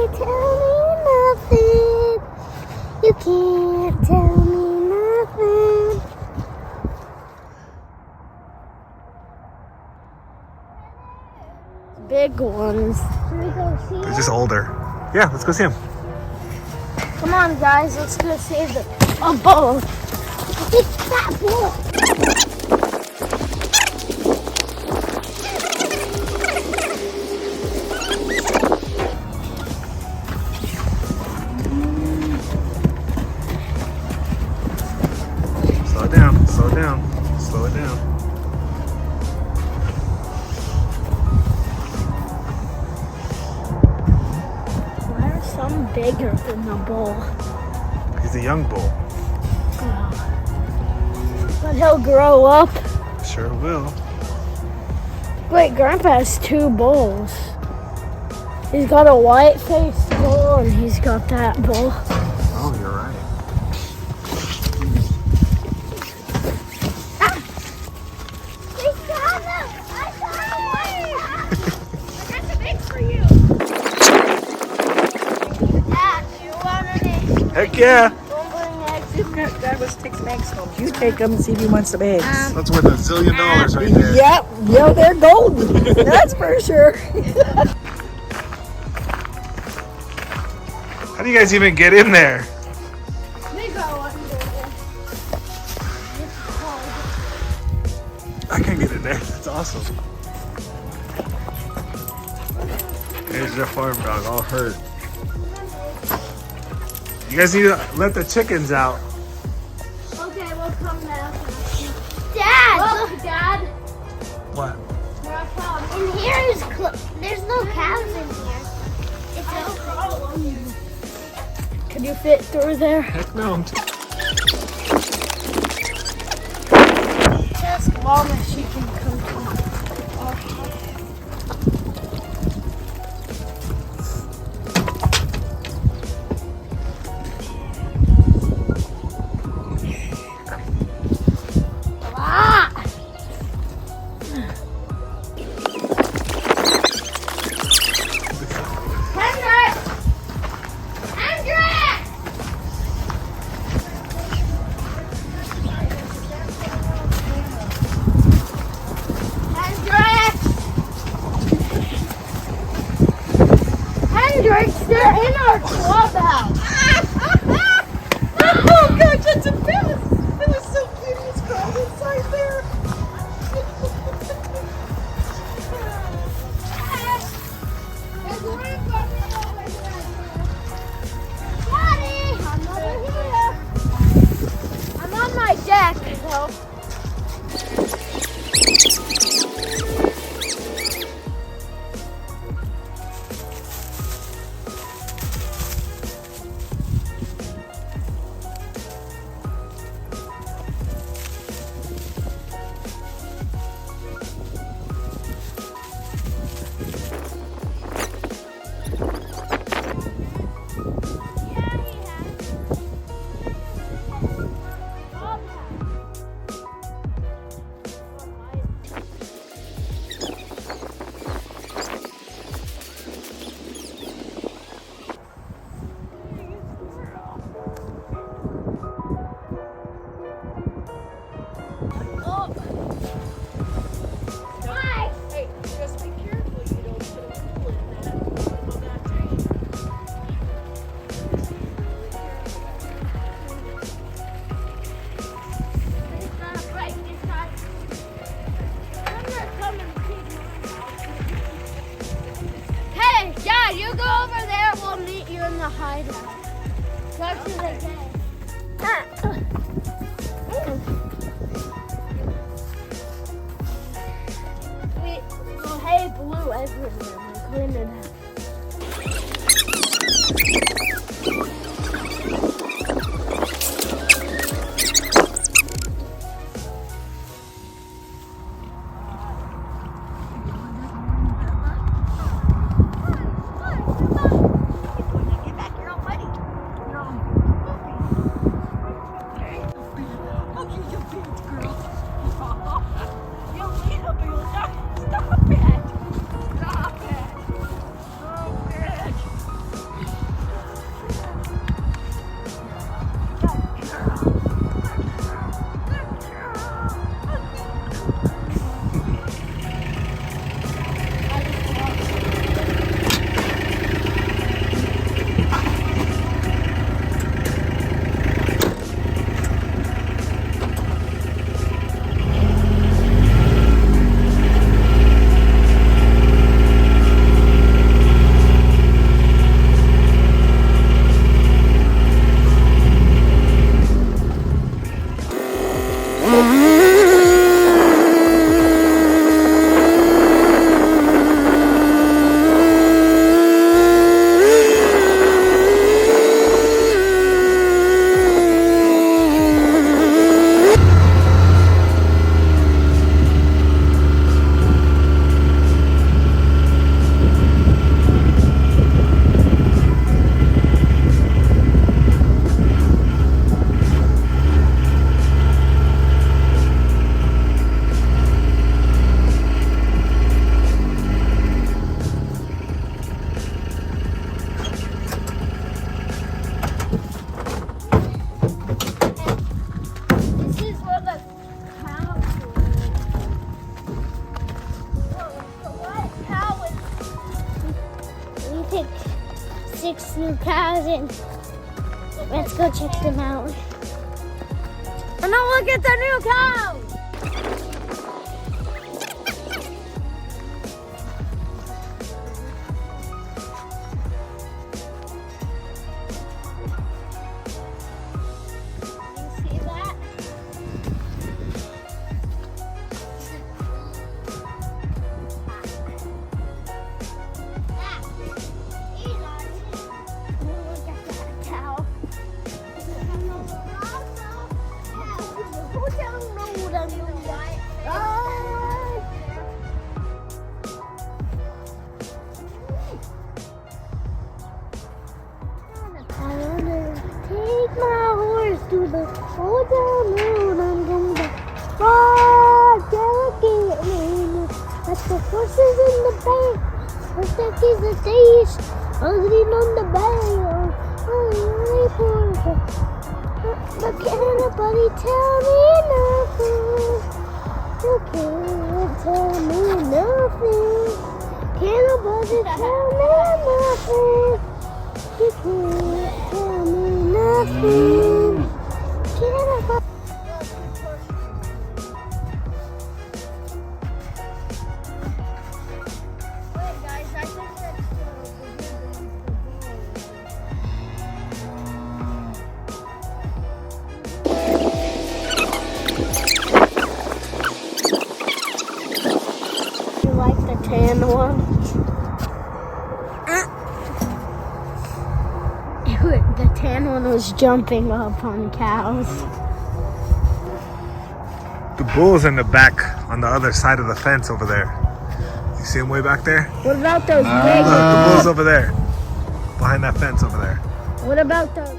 can't tell me nothing. You can't tell me nothing. Big ones. Should we go see They're just older. Yeah, let's go see them. Come on, guys. Let's go see a bull. It's that bull. Slow it down. Slow it down. Slow it down. Some bigger than the bull. He's a young bull. But he'll grow up. Sure will. Wait, Grandpa has 2 bulls. He's got a white-faced bull and he's got that bull. Oh, you're right. Heck yeah! Let's take some eggs home. You take them and see if he wants some eggs. That's worth $1 zillion right there. Yep, yeah, they're golden. That's for sure. How do you guys even get in there? They go under there. I can't get in there. That's awesome. There's your farm dog, all hurt. You guys need to let the chickens out. Okay, we'll come now. Dad! Look, Dad! What? In here is there's no cows in here. Can you fit through there? Heck no. Ask Mom if she can come to Hendrix, they're in our clubhouse. Oh gosh, that's a Phyllis. That was so cute. He's crawled inside there. Daddy, I'm over here. I'm on my deck, so. You go over there, we'll meet you in the hideout. Go to the gate. Well, hay blue everywhere. We cleaned it up. 6 new cows in. Let's go check them out. Oh no, look at the new cows! You see that? Take my horse to the old town road. I'm going to ride, delegate me. Let the horses in the back. First that is the taste. Ugly on the bell. But can't nobody tell me nothing. You can't tell me nothing. Can't nobody tell me nothing. You can't tell me nothing. Can't nobody. Wait, guys, I think that's You like the tan one? The tan one was jumping up on cows. The bull's in the back on the other side of the fence over there. You see him way back there? What about those Look, the bull's over there. Behind that fence over there. What about those?